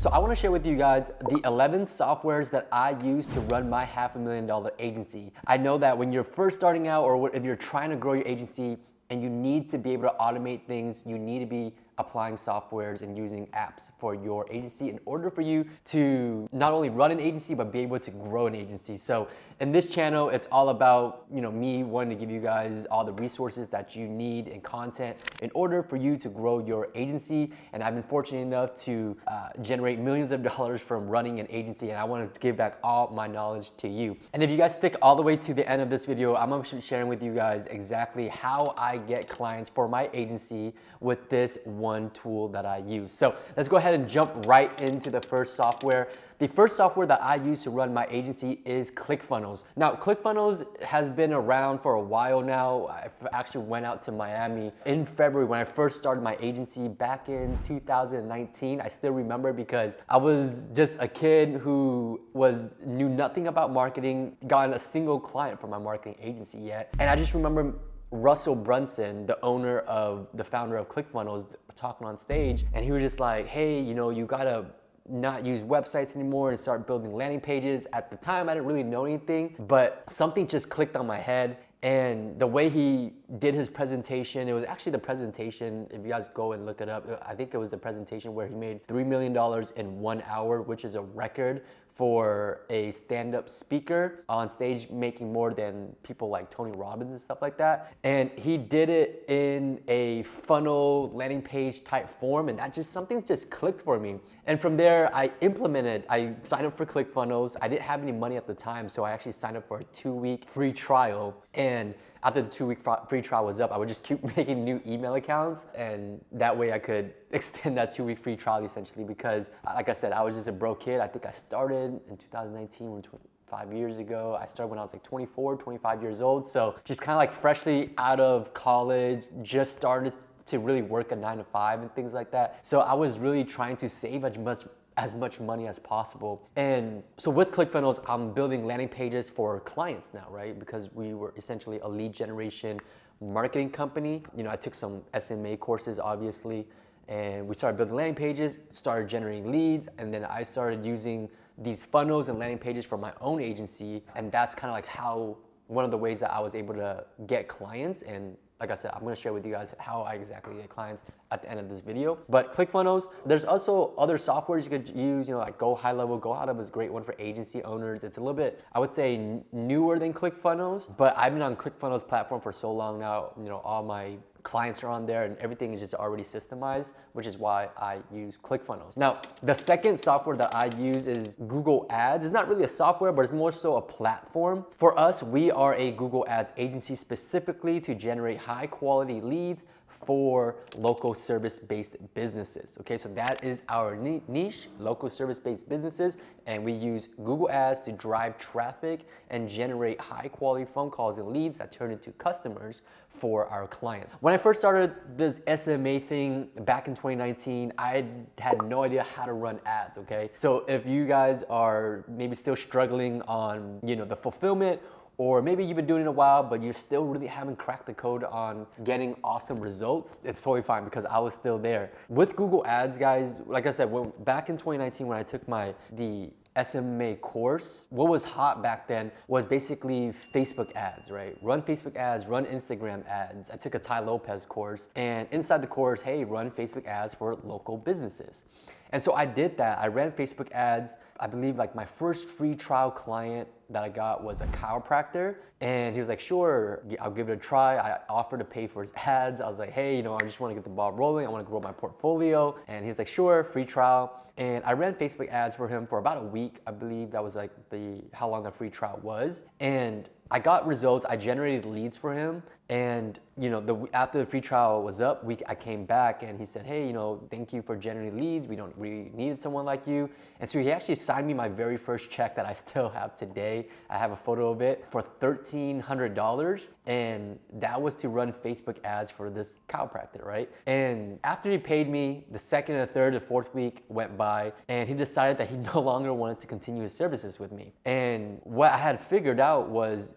So I want to share with you guys the 11 softwares that I use to run my $500,000 agency. I know that when you're first starting out, or if you're trying to grow your agency and you need to be able to automate things, you need to be applying softwares and using apps for your agency in order for you to not only run an agency but be able to grow an agency. So in this channel, it's all about me wanting to give you guys all the resources that you need and content in order for you to grow your agency. And I've been fortunate enough to generate millions of dollars from running an agency, and I want to give back all my knowledge to you. And if you guys stick all the way to the end of this video, I'm going to be sharing with you guys exactly how I get clients for my agency with this one tool that I use. So let's go ahead and jump right into the first software. The first software that I use to run my agency is ClickFunnels. Now, ClickFunnels has been around for a while now. I actually went out to Miami in February when I first started my agency back in 2019. I still remember because I was just a kid who knew nothing about marketing, gotten a single client from my marketing agency yet. And I just remember Russell Brunson, the founder of ClickFunnels, talking on stage, and he was just like, hey, you gotta not use websites anymore and start building landing pages. At the time, I didn't really know anything, but something just clicked on my head. And the way he did his presentation, it was actually the presentation, if you guys go and look it up, I think it was the presentation where he made $3 million in 1 hour, which is a record for a stand-up speaker on stage, making more than people like Tony Robbins and stuff like that. And he did it in a funnel landing page type form, and something just clicked for me. And from there, I signed up for ClickFunnels. I didn't have any money at the time, so I actually signed up for a 2-week free trial. And after the 2-week free trial was up, I would just keep making new email accounts, and that way I could extend that 2-week free trial essentially, because like I said, I was just a broke kid. I think I started in 2019, 5 years ago. I started when I was like 24, 25 years old. So just kind of like freshly out of college, just started to really work a 9-to-5 and things like that. So I was really trying to save as much money as possible. And so with ClickFunnels, I'm building landing pages for clients now, right? Because we were essentially a lead generation marketing company. I took some SMA courses, obviously, and we started building landing pages, started generating leads, and then I started using these funnels and landing pages for my own agency. And that's kind of like one of the ways that I was able to get clients. And like I said, I'm gonna share with you guys how I exactly get clients at the end of this video. But ClickFunnels, there's also other softwares you could use, like Go High Level. Go High Level is a great one for agency owners. It's a little bit, I would say, newer than ClickFunnels, but I've been on ClickFunnels platform for so long now. All my clients are on there and everything is just already systemized, which is why I use ClickFunnels. Now, the second software that I use is Google Ads. It's not really a software, but it's more so a platform. For us, we are a Google Ads agency specifically to generate high quality leads for local service-based businesses. Okay, so that is our niche, local service-based businesses, and we use Google Ads to drive traffic and generate high-quality phone calls and leads that turn into customers for our clients. When I first started this SMA thing back in 2019, I had no idea how to run ads, okay? So if you guys are maybe still struggling on, the fulfillment, or maybe you've been doing it a while, but you still really haven't cracked the code on getting awesome results, it's totally fine because I was still there. With Google Ads, guys, like I said, back in 2019 when I took the SMA course, what was hot back then was basically Facebook ads, right? Run Facebook ads, run Instagram ads. I took a Ty Lopez course, and inside the course, hey, run Facebook ads for local businesses. And so I did that. I ran Facebook ads. I believe like my first free trial client that I got was a chiropractor, and he was like, sure, I'll give it a try. I offered to pay for his ads. I was like, hey, I just want to get the ball rolling. I want to grow my portfolio. And he was like, sure, free trial. And I ran Facebook ads for him for about a week. I believe that was like how long the free trial was. And I got results. I generated leads for him. And after the free trial was up, I came back and he said, hey, thank you for generating leads. We needed someone like you. And so he actually signed me my very first check that I still have today. I have a photo of it for $1,300. And that was to run Facebook ads for this chiropractor, right? And after he paid me, the second and the third and fourth week went by, and he decided that he no longer wanted to continue his services with me. And what I had figured out was,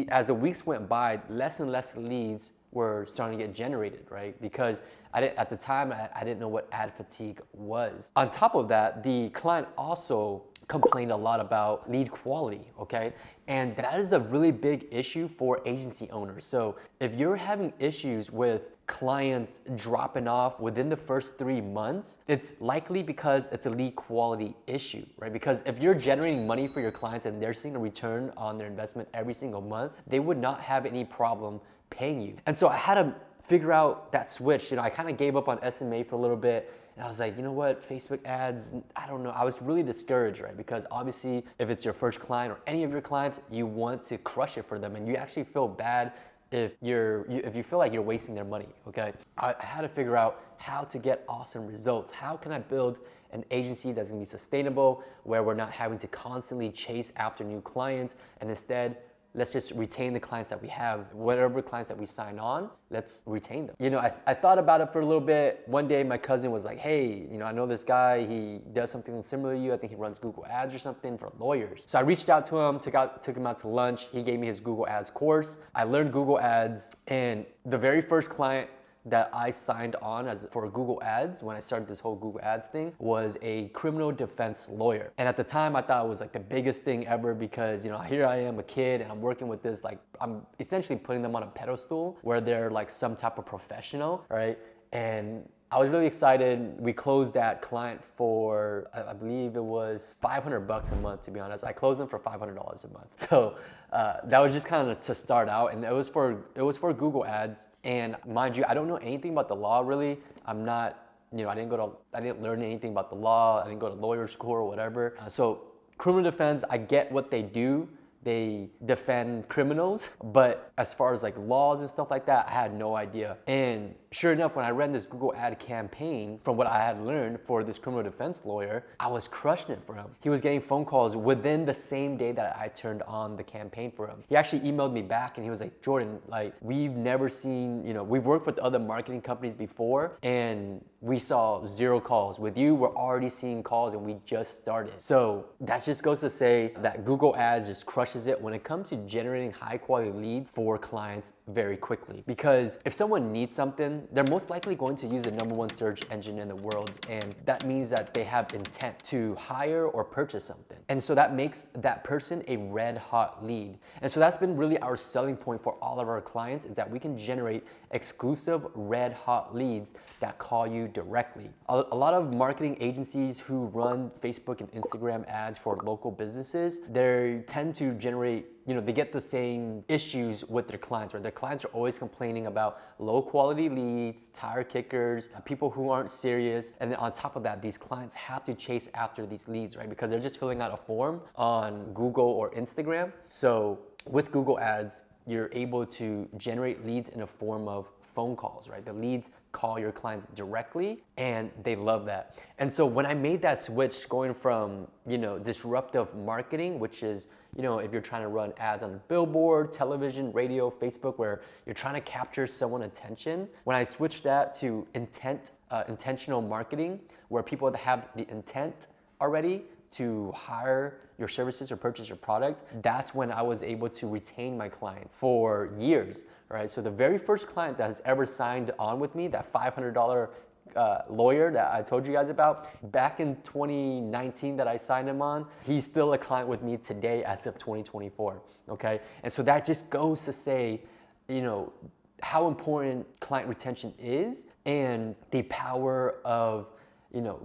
as the weeks went by, less and less leads were starting to get generated, right? Because at the time, I didn't know what ad fatigue was. On top of that, the client also complained a lot about lead quality, okay? And that is a really big issue for agency owners. So if you're having issues with clients dropping off within the first 3 months, it's likely because it's a lead quality issue, right? Because if you're generating money for your clients and they're seeing a return on their investment every single month, they would not have any problem paying you. And so I had to figure out that switch. I kind of gave up on SMA for a little bit. And I was like, you know what, Facebook ads, I don't know. I was really discouraged, right? Because obviously, if it's your first client or any of your clients, you want to crush it for them. And you actually feel bad if you feel like you're wasting their money, okay? I had to figure out how to get awesome results. How can I build an agency that's gonna be sustainable, where we're not having to constantly chase after new clients, and instead, let's just retain the clients that we have. Whatever clients that we sign on, let's retain them. I thought about it for a little bit. One day my cousin was like, hey, I know this guy, he does something similar to you. I think he runs Google Ads or something for lawyers. So I reached out to him, took him out to lunch. He gave me his Google Ads course. I learned Google Ads, and the very first client that I signed on for Google Ads when I started this whole Google Ads thing was a criminal defense lawyer. And at the time I thought it was like the biggest thing ever, because here I am, a kid, and I'm working with this, like, I'm essentially putting them on a pedestal where they're like some type of professional, right? And I was really excited. We closed that client for, I believe it was $500 a month, to be honest. I closed them for $500 a month. So that was just kind of to start out, and it was for Google Ads. And mind you, I don't know anything about the law really. I'm not, I didn't learn anything about the law. I didn't go to lawyer school or whatever. So criminal defense, I get what they do. They defend criminals, but as far as like laws and stuff like that, I had no idea. And sure enough, when I ran this Google ad campaign from what I had learned for this criminal defense lawyer, I was crushing it for him. He was getting phone calls within the same day that I turned on the campaign for him. He actually emailed me back and he was like, Jordan, like, we've never seen, we've worked with other marketing companies before and we saw 0 calls. With you, we're already seeing calls and we just started. So that just goes to say that Google Ads just crushes it when it comes to generating high quality leads for clients very quickly. Because if someone needs something, they're most likely going to use the #1 search engine in the world. And that means that they have intent to hire or purchase something. And so that makes that person a red hot lead. And so that's been really our selling point for all of our clients, is that we can generate exclusive red hot leads that call you directly. A lot of marketing agencies who run Facebook and Instagram ads for local businesses, they tend to generate, they get the same issues with their clients, right? Their clients are always complaining about low quality leads, tire kickers, people who aren't serious. And then on top of that, these clients have to chase after these leads, right? Because they're just filling out a form on Google or Instagram. So with Google Ads, you're able to generate leads in a form of phone calls, right? The leads call your clients directly and they love that. And so when I made that switch going from, disruptive marketing, which is, if you're trying to run ads on a billboard, television, radio, Facebook, where you're trying to capture someone's attention, when I switched that to intentional marketing, where people have the intent already to hire your services or purchase your product, that's when I was able to retain my client for years, right? So the very first client that has ever signed on with me, that $500 lawyer that I told you guys about, back in 2019 that I signed him on, he's still a client with me today as of 2024, okay? And so that just goes to say, how important client retention is and the power of,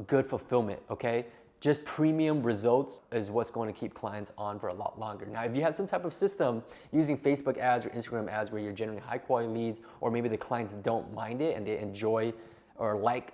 good fulfillment, okay? Just premium results is what's going to keep clients on for a lot longer. Now, if you have some type of system using Facebook ads or Instagram ads where you're generating high quality leads, or maybe the clients don't mind it and they enjoy or like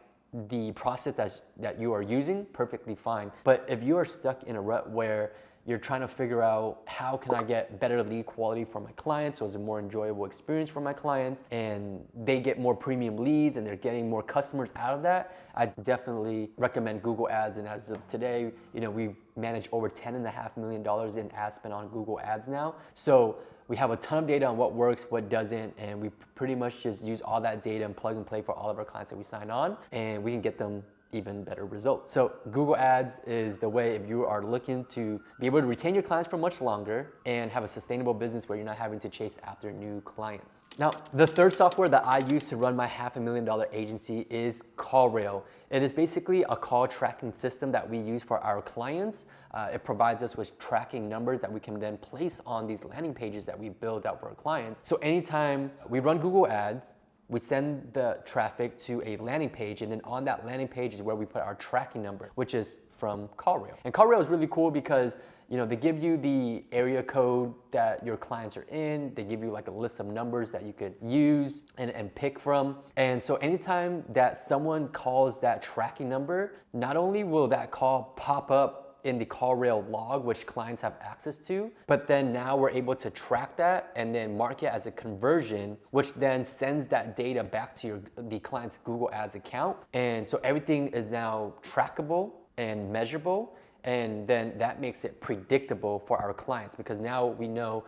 the process that you are using, perfectly fine. But if you are stuck in a rut where you're trying to figure out how can I get better lead quality for my clients so it's a more enjoyable experience for my clients and they get more premium leads and they're getting more customers out of that, I definitely recommend Google Ads. And as of today, we've managed over $10.5 million in ad spend on Google Ads now. So we have a ton of data on what works, what doesn't, and we pretty much just use all that data and plug and play for all of our clients that we sign on, and we can get them even better results. So Google Ads is the way if you are looking to be able to retain your clients for much longer and have a sustainable business where you're not having to chase after new clients. Now, the third software that I use to run my $500,000 agency is CallRail. It is basically a call tracking system that we use for our clients. It provides us with tracking numbers that we can then place on these landing pages that we build out for our clients. So anytime we run Google Ads, we send the traffic to a landing page, and then on that landing page is where we put our tracking number, which is from CallRail. And CallRail is really cool because they give you the area code that your clients are in. They give you like a list of numbers that you could use and pick from. And so anytime that someone calls that tracking number, not only will that call pop up in the CallRail log, which clients have access to, but then now we're able to track that and then mark it as a conversion, which then sends that data back to the client's Google Ads account. And so everything is now trackable and measurable. And then that makes it predictable for our clients because now we know,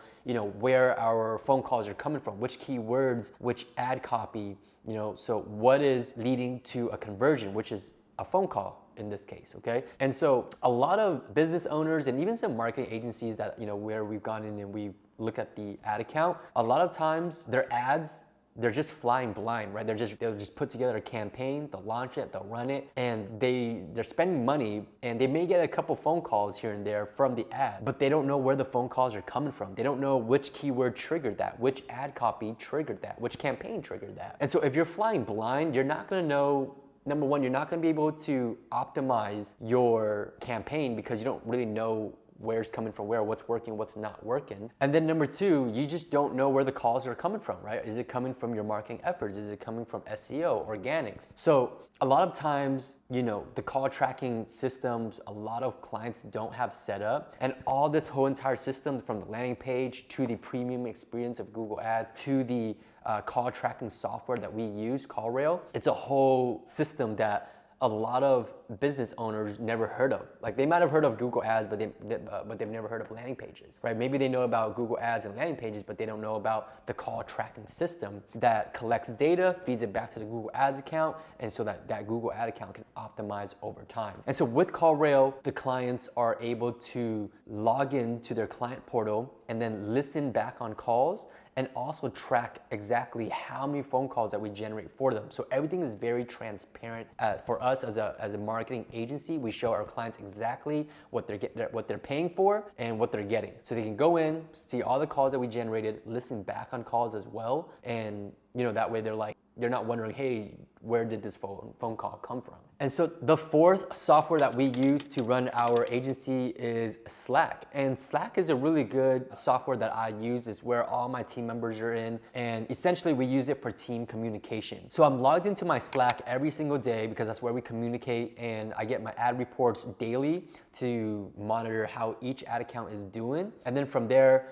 where our phone calls are coming from, which keywords, which ad copy, so what is leading to a conversion, which is a phone call in this case, okay? And so a lot of business owners and even some marketing agencies that, where we've gone in and we look at the ad account, a lot of times their ads, they're just flying blind, right? They'll just put together a campaign, they'll launch it, they'll run it, and they're spending money, and they may get a couple phone calls here and there from the ad, but they don't know where the phone calls are coming from. They don't know which keyword triggered that, which ad copy triggered that, which campaign triggered that. And so if you're flying blind, you're not gonna know. Number one, you're not gonna be able to optimize your campaign because you don't really know where's coming from where, what's working, what's not working. And then number two, you just don't know where the calls are coming from, right? Is it coming from your marketing efforts? Is it coming from SEO, organics? So a lot of times, the call tracking systems, a lot of clients don't have set up, and all this whole entire system from the landing page to the premium experience of Google Ads to the call tracking software that we use, CallRail, it's a whole system that a lot of business owners never heard of. Like they might have heard of Google Ads, but they've never heard of landing pages, right? Maybe they know about Google Ads and landing pages, but they don't know about the call tracking system that collects data, feeds it back to the Google Ads account, and so that Google Ad account can optimize over time. And so with CallRail, the clients are able to log into their client portal and then listen back on calls and also track exactly how many phone calls that we generate for them. So everything is very transparent. For us as a marketing agency, we show our clients exactly what they're paying for and what they're getting. So they can go in, see all the calls that we generated, listen back on calls as well, and that way they're not wondering, hey, where did this phone call come from? And so the fourth software that we use to run our agency is Slack. And Slack is a really good software that I use. It's where all my team members are in. And essentially we use it for team communication. So I'm logged into my Slack every single day because that's where we communicate, and I get my ad reports daily to monitor how each ad account is doing. And then from there,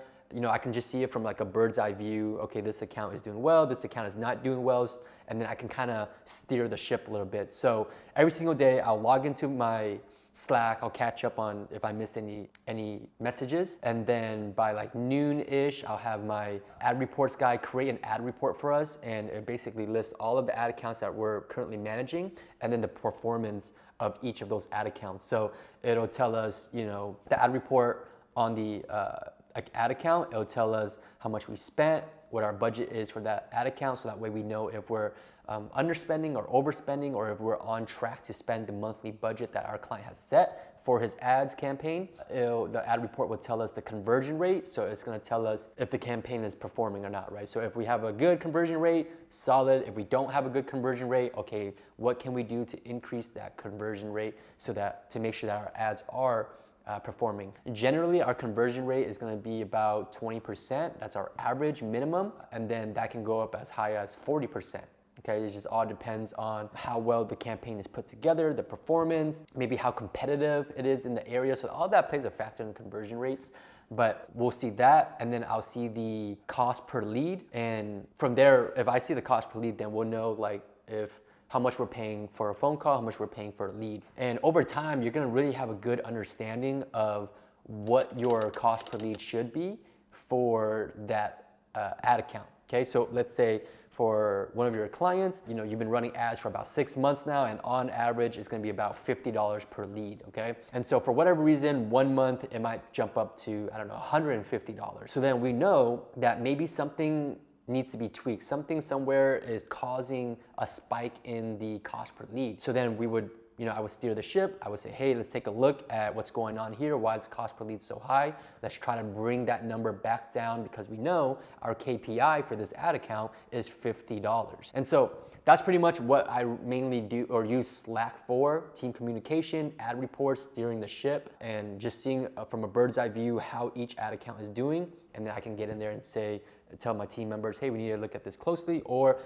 I can just see it from like a bird's eye view. Okay, this account is doing well, this account is not doing well, and then I can kind of steer the ship a little bit. So every single day I'll log into my Slack, I'll catch up on if I missed any messages, and then by like noon-ish, I'll have my ad reports guy create an ad report for us, and it basically lists all of the ad accounts that we're currently managing, and then the performance of each of those ad accounts. So it'll tell us, the ad report on the ad account, it'll tell us how much we spent, what our budget is for that ad account, so that way we know if we're underspending or overspending, or if we're on track to spend the monthly budget that our client has set for his ads campaign. The ad report will tell us the conversion rate, so it's going to tell us if the campaign is performing or not, right? So if we have a good conversion rate, solid. If we don't have a good conversion rate, okay, what can we do to increase that conversion rate so that to make sure that our ads are performing. Generally, our conversion rate is going to be about 20%. That's our average minimum, and then that can go up as high as 40%. Okay, it just all depends on how well the campaign is put together, the performance, maybe how competitive it is in the area. So all that plays a factor in conversion rates. But we'll see that, and then I'll see the cost per lead, and from there, if I see the cost per lead, then we'll know how much we're paying for a phone call, how much we're paying for a lead. And over time, you're gonna really have a good understanding of what your cost per lead should be for that ad account. Okay, so let's say for one of your clients, you've been running ads for about 6 months now, and on average, it's gonna be about $50 per lead, okay? And so for whatever reason, 1 month, it might jump up to, I don't know, $150. So then we know that maybe something needs to be tweaked. Something somewhere is causing a spike in the cost per lead. So then we would, I would steer the ship. I would say, hey, let's take a look at what's going on here. Why is the cost per lead so high? Let's try to bring that number back down, because we know our KPI for this ad account is $50. And so that's pretty much what I mainly do or use Slack for: team communication, ad reports, steering the ship, and just seeing from a bird's eye view how each ad account is doing. And then I can get in there and tell my team members, hey, we need to look at this closely, or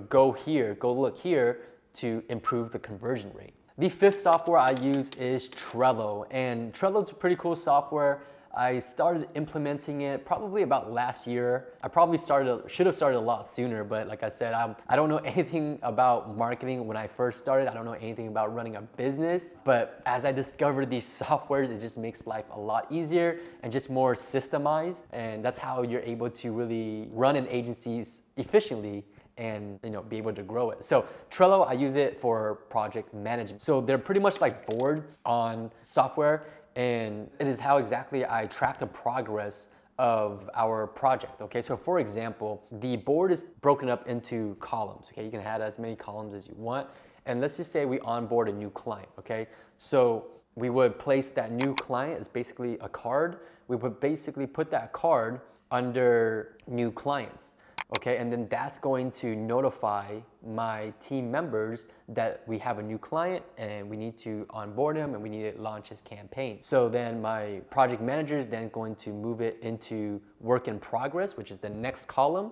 go look here to improve the conversion rate. The fifth software I use is Trello, and Trello is a pretty cool software. I started implementing it probably about last year. I probably should have started a lot sooner, but like I said, I don't know anything about marketing when I first started. I don't know anything about running a business, but as I discovered these softwares, it just makes life a lot easier and just more systemized, and that's how you're able to really run an agency efficiently and be able to grow it. So Trello, I use it for project management. So they're pretty much like boards on software, and it is how exactly I track the progress of our project. Okay, so for example, the board is broken up into columns. Okay, you can add as many columns as you want, and let's just say we onboard a new client. Okay, so we would place that new client as basically a card. We would basically put that card under new clients. Okay, and then that's going to notify my team members that we have a new client and we need to onboard him and we need to launch his campaign. So then my project manager is then going to move it into work in progress, which is the next column,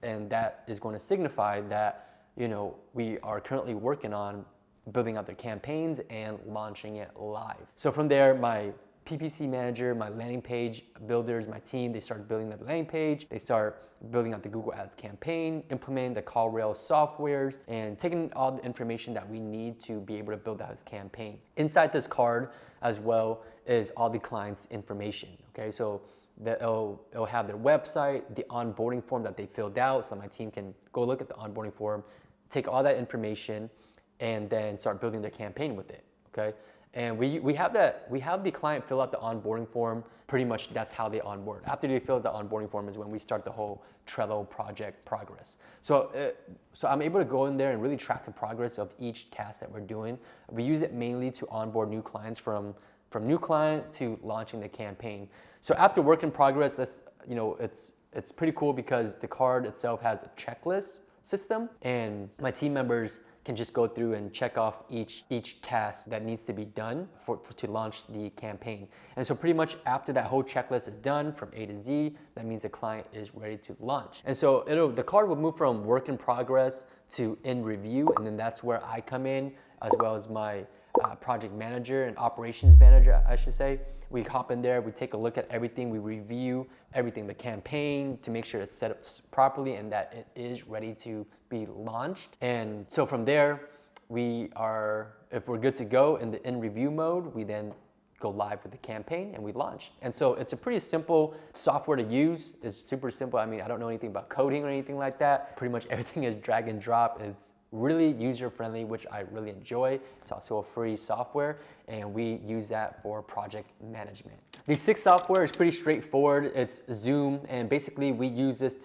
and that is going to signify that we are currently working on building out their campaigns and launching it live. So from there, my PPC manager, my landing page builders, my team, they start building the landing page, they start building out the Google Ads campaign, implementing the CallRail softwares, and taking all the information that we need to be able to build out his campaign. Inside this card as well is all the client's information, okay? So it'll have their website, the onboarding form that they filled out, so my team can go look at the onboarding form, take all that information, and then start building their campaign with it, okay? And we have the client fill out the onboarding form. Pretty much that's how they onboard. After they fill out the onboarding form is when we start the whole Trello project progress. So I'm able to go in there and really track the progress of each task that we're doing. We use it mainly to onboard new clients from new client to launching the campaign. So after work in progress, it's pretty cool because the card itself has a checklist system, and my team members can just go through and check off each task that needs to be done to launch the campaign. And so pretty much after that whole checklist is done from A to Z, that means the client is ready to launch. And so the card will move from work in progress to in review, and then that's where I come in, as well as my project manager and operations manager, I should say. We hop in there, we take a look at everything, we review everything, the campaign, to make sure it's set up properly and that it is ready to be launched. And so from there, if we're good to go in the in review mode, we then go live with the campaign and we launch. And so it's a pretty simple software to use. It's super simple. I mean, I don't know anything about coding or anything like that. Pretty much everything is drag and drop. It's really user-friendly, which I really enjoy. It's also a free software, and we use that for project management. The sixth software is pretty straightforward. It's Zoom, and basically we use this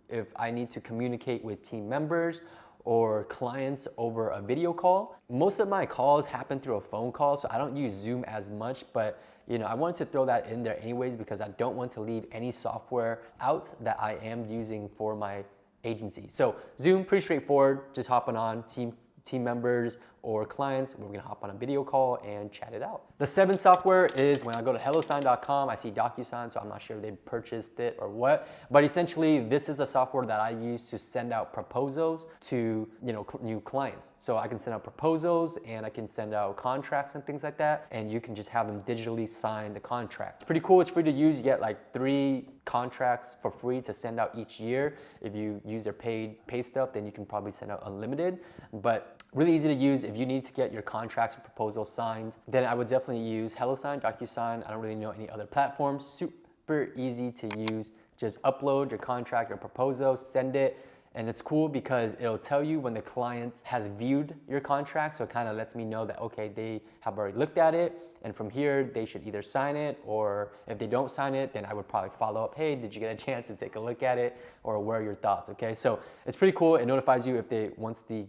if I need to communicate with team members or clients over a video call. Most of my calls happen through a phone call, so I don't use Zoom as much, but I wanted to throw that in there anyways because I don't want to leave any software out that I am using for my agency. So Zoom, pretty straightforward, just hopping on team members or clients, we're gonna hop on a video call and chat it out. The seventh software is when I go to HelloSign.com, I see DocuSign, so I'm not sure if they purchased it or what, but essentially this is a software that I use to send out proposals to new clients. So I can send out proposals and I can send out contracts and things like that, and you can just have them digitally sign the contract. It's pretty cool, it's free to use. You get like 3 contracts for free to send out each year. If you use their paid stuff, then you can probably send out unlimited, but really easy to use. If you need to get your contracts or proposals signed, then I would definitely use HelloSign, DocuSign. I don't really know any other platforms. Super easy to use. Just upload your contract or proposal, send it, And it's cool because it'll tell you when the client has viewed your contract. So it kind of lets me know that, okay, they have already looked at it. And from here, they should either sign it, or if they don't sign it, then I would probably follow up. Hey, did you get a chance to take a look at it? Or what are your thoughts? Okay, so it's pretty cool. It notifies you if once the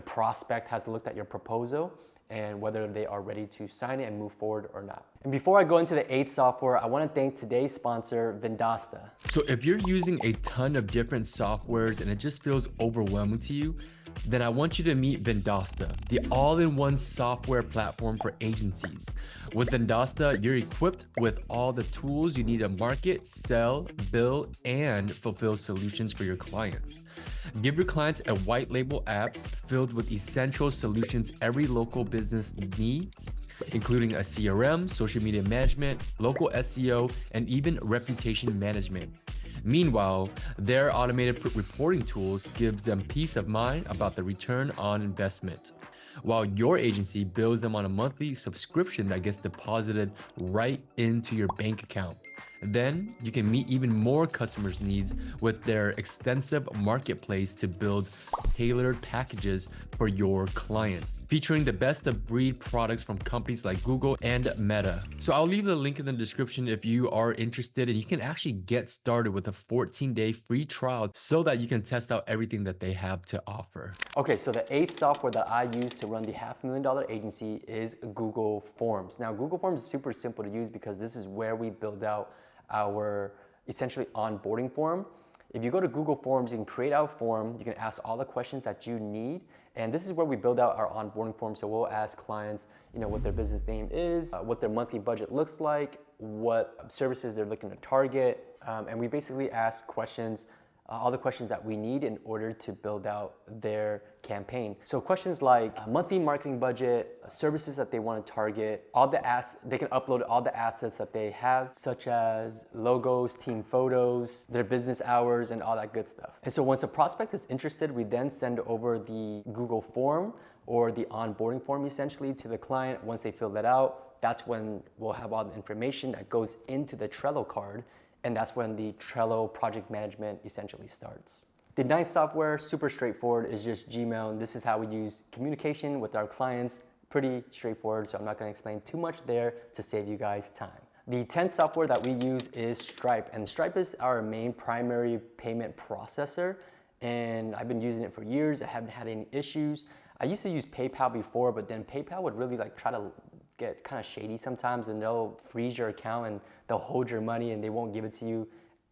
prospect has looked at your proposal and whether they are ready to sign it and move forward or not. And before I go into the 8th software, I want to thank today's sponsor, Vendasta. So if you're using a ton of different softwares and it just feels overwhelming to you, then I want you to meet Vendasta, the all-in-one software platform for agencies. With Vendasta, you're equipped with all the tools you need to market, sell, bill, and fulfill solutions for your clients. Give your clients a white label app filled with essential solutions every local business needs, including a CRM, social media management, local SEO, and even reputation management. Meanwhile, their automated reporting tools gives them peace of mind about the return on investment, while your agency bills them on a monthly subscription that gets deposited right into your bank account. Then you can meet even more customers' needs with their extensive marketplace to build tailored packages for your clients, featuring the best of breed products from companies like Google and Meta. So I'll leave the link in the description if you are interested, and you can actually get started with a 14-day free trial so that you can test out everything that they have to offer. Okay, so the 8th software that I use to run the $500,000 agency is Google Forms. Now, Google Forms is super simple to use because this is where we build out our essentially onboarding form. If you go to Google Forms, you can create our form, you can ask all the questions that you need, and this is where we build out our onboarding form. So we'll ask clients, what their business name is, what their monthly budget looks like, what services they're looking to target, and we basically ask questions, all the questions that we need in order to build out their campaign. So questions like monthly marketing budget, services that they want to target, they can upload all the assets that they have, such as logos, team photos, their business hours, and all that good stuff. And so once a prospect is interested, we then send over the Google form or the onboarding form essentially to the client. Once they fill that out, that's when we'll have all the information that goes into the Trello card. And that's when the Trello project management essentially starts. The 9th software, super straightforward, is just Gmail. And this is how we use communication with our clients. Pretty straightforward, so I'm not gonna explain too much there to save you guys time. The 10th software that we use is Stripe. And Stripe is our main primary payment processor. And I've been using it for years. I haven't had any issues. I used to use PayPal before, but then PayPal would really try to get kind of shady sometimes, and they'll freeze your account and they'll hold your money and they won't give it to you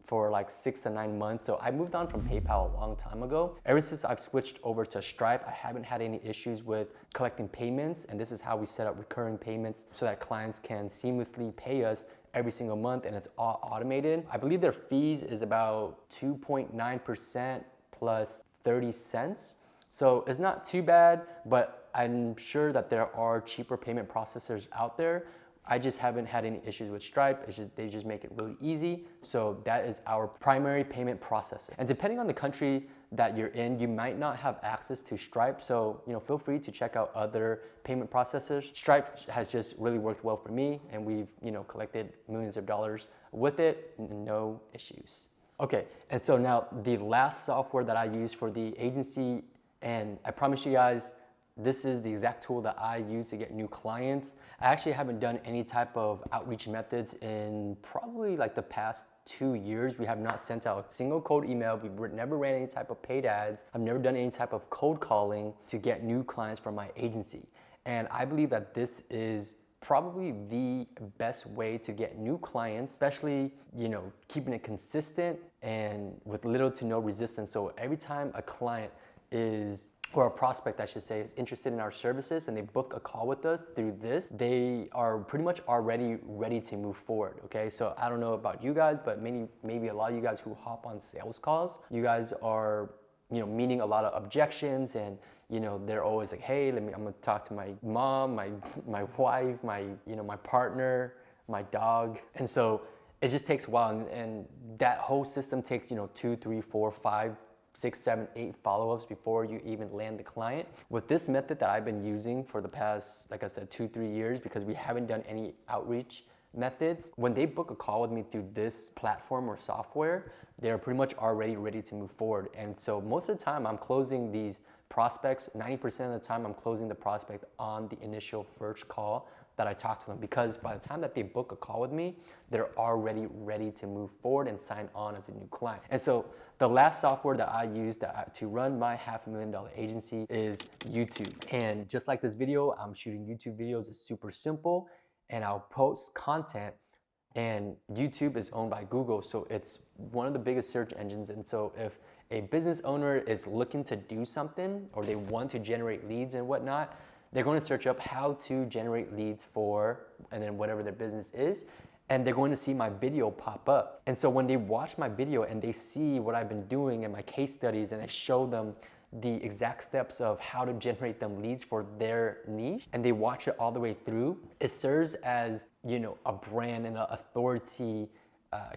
for 6 to 9 months. So I moved on from PayPal a long time ago. Ever since I've switched over to Stripe, I haven't had any issues with collecting payments, and this is how we set up recurring payments so that clients can seamlessly pay us every single month, and it's all automated. I believe their fees is about 2.9% plus 30 cents. So it's not too bad, but I'm sure that there are cheaper payment processors out there. I just haven't had any issues with Stripe. They just make it really easy. So that is our primary payment processor. And depending on the country that you're in, you might not have access to Stripe. So feel free to check out other payment processors. Stripe has just really worked well for me, and we've collected millions of dollars with it, no issues. Okay, and so now the last software that I use for the agency, and I promise you guys, this is the exact tool that I use to get new clients. I actually haven't done any type of outreach methods in probably the past 2 years. We have not sent out a single cold email. We've never ran any type of paid ads. I've never done any type of cold calling to get new clients from my agency. And I believe that this is probably the best way to get new clients, especially, keeping it consistent and with little to no resistance. So every time a client or a prospect, I should say, is interested in our services and they book a call with us through this, they are pretty much already ready to move forward, okay? So I don't know about you guys, but maybe a lot of you guys who hop on sales calls, you guys are, meeting a lot of objections, and they're always like, hey, I'm gonna talk to my mom, my wife, my partner, my dog. And so it just takes a while, and that whole system takes, 2, 3, 4, 5, 6, 7, 8 follow-ups before you even land the client. With this method that I've been using for the past, like I said, 2, 3 years, because we haven't done any outreach methods, when they book a call with me through this platform or software, they're pretty much already ready to move forward. And so most of the time I'm closing these prospects, 90% of the time I'm closing the prospect on the initial first call that I talk to them, because by the time that they book a call with me, they're already ready to move forward and sign on as a new client. And so the last software that I use to run my $500,000 agency is YouTube. And just like this video, I'm shooting YouTube videos. It's super simple, and I'll post content. And YouTube is owned by Google, so it's one of the biggest search engines. And so if a business owner is looking to do something, or they want to generate leads and whatnot, they're going to search up how to generate leads for, and then whatever their business is, and they're going to see my video pop up. And so when they watch my video and they see what I've been doing and my case studies, and I show them the exact steps of how to generate them leads for their niche, and they watch it all the way through, it serves as, you know, a brand and an authority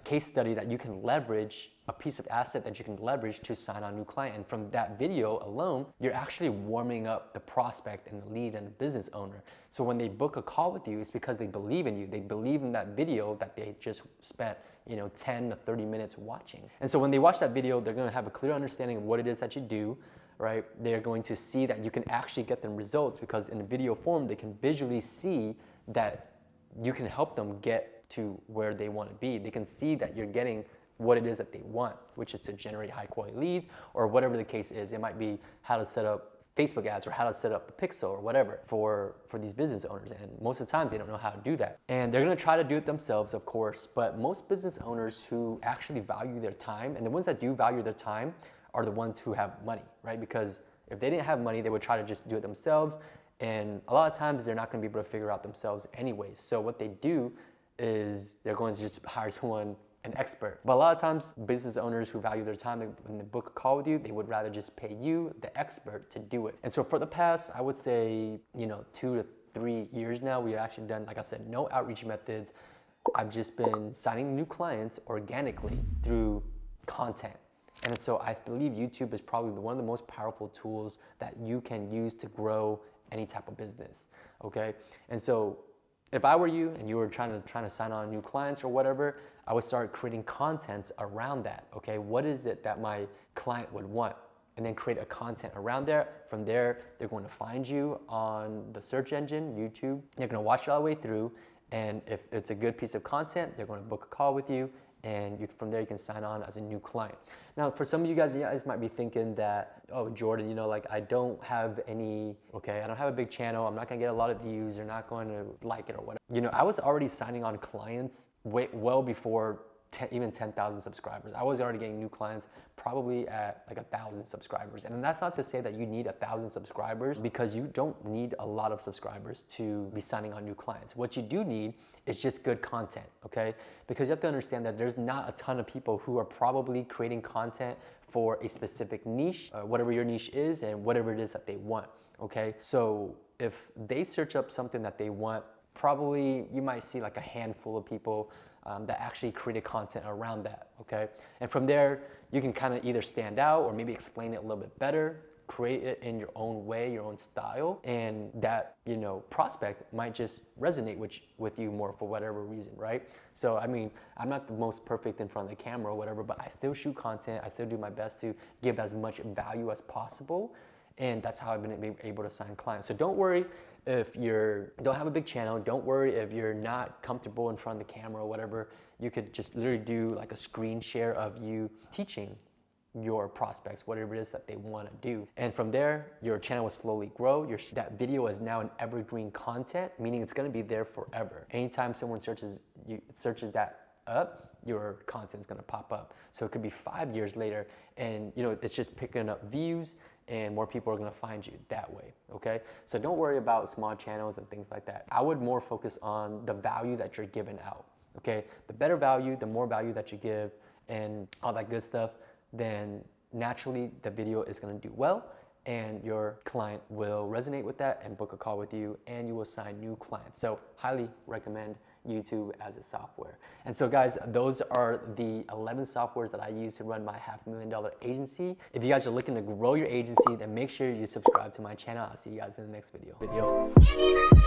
case study that you can leverage, a piece of asset that you can leverage to sign on a new client. And from that video alone, you're actually warming up the prospect and the lead and the business owner. So when they book a call with you, it's because they believe in you. They believe in that video that they just spent, you know, 10 to 30 minutes watching. And so when they watch that video, they're going to have a clear understanding of what it is that you do, right? They're going to see that you can actually get them results, because in a video form, they can visually see that you can help them get to where they want to be. They can see that you're getting what it is that they want, which is to generate high quality leads, or whatever the case is. It might be how to set up Facebook ads, or how to set up a pixel, or whatever for these business owners. And most of the times they don't know how to do that. And they're going to try to do it themselves, of course, but most business owners who actually value their time, and the ones that do value their time are the ones who have money, right? Because if they didn't have money, they would try to just do it themselves. And a lot of times they're not going to be able to figure out themselves anyways. So what they do is they're going to just hire someone, an expert. But a lot of times business owners who value their time, when they book a call with you, they would rather just pay you, the expert, to do it. And so for the past, I would say, you know, 2 to 3 years now, we've actually done, like I said, no outreach methods. I've just been signing new clients organically through content. And so I believe YouTube is probably one of the most powerful tools that you can use to grow any type of business, okay? And so if I were you and you were trying to sign on new clients or whatever, I would start creating content around that, okay? What is it that my client would want? And then create a content around there. From there, they're going to find you on the search engine, YouTube. They're going to watch it all the way through. And if it's a good piece of content, they're going to book a call with you. And from there, you can sign on as a new client. Now, for some of you guys might be thinking that, oh, Jordan, you know, like I don't have any, okay, I don't have a big channel. I'm not going to get a lot of views. They're not going to like it or whatever. You know, I was already signing on clients well before even 10,000 subscribers. I was already getting new clients probably at like 1,000 subscribers. And that's not to say that you need 1,000 subscribers, because you don't need a lot of subscribers to be signing on new clients. What you do need is just good content, okay? Because you have to understand that there's not a ton of people who are probably creating content for a specific niche, whatever your niche is and whatever it is that they want, okay? So if they search up something that they want, probably you might see like a handful of people that actually created content around that, okay? And from there, you can kind of either stand out or maybe explain it a little bit better, create it in your own way, your own style, and that, you know, prospect might just resonate with you more for whatever reason, right? So, I mean, I'm not the most perfect in front of the camera or whatever, but I still shoot content. I still do my best to give as much value as possible. And that's how I've been able to sign clients. So don't worry if you don't have a big channel. Don't worry if you're not comfortable in front of the camera or whatever. You could just literally do like a screen share of you teaching your prospects whatever it is that they want to do. And from there, your channel will slowly grow. That video is now an evergreen content, meaning it's going to be there forever. Anytime someone searches that up, your content is going to pop up. So it could be 5 years later, and you know, it's just picking up views, and more people are going to find you that way, okay? So don't worry about small channels and things like that. I would more focus on the value that you're giving out, okay? The better value, the more value that you give and all that good stuff, then naturally the video is going to do well, and your client will resonate with that and book a call with you, and you will sign new clients. So highly recommend YouTube as a software. And so guys, those are the 11 softwares that I use to run my $500,000 agency. If you guys are looking to grow your agency, then make sure you subscribe to my channel. I'll see you guys in the next video.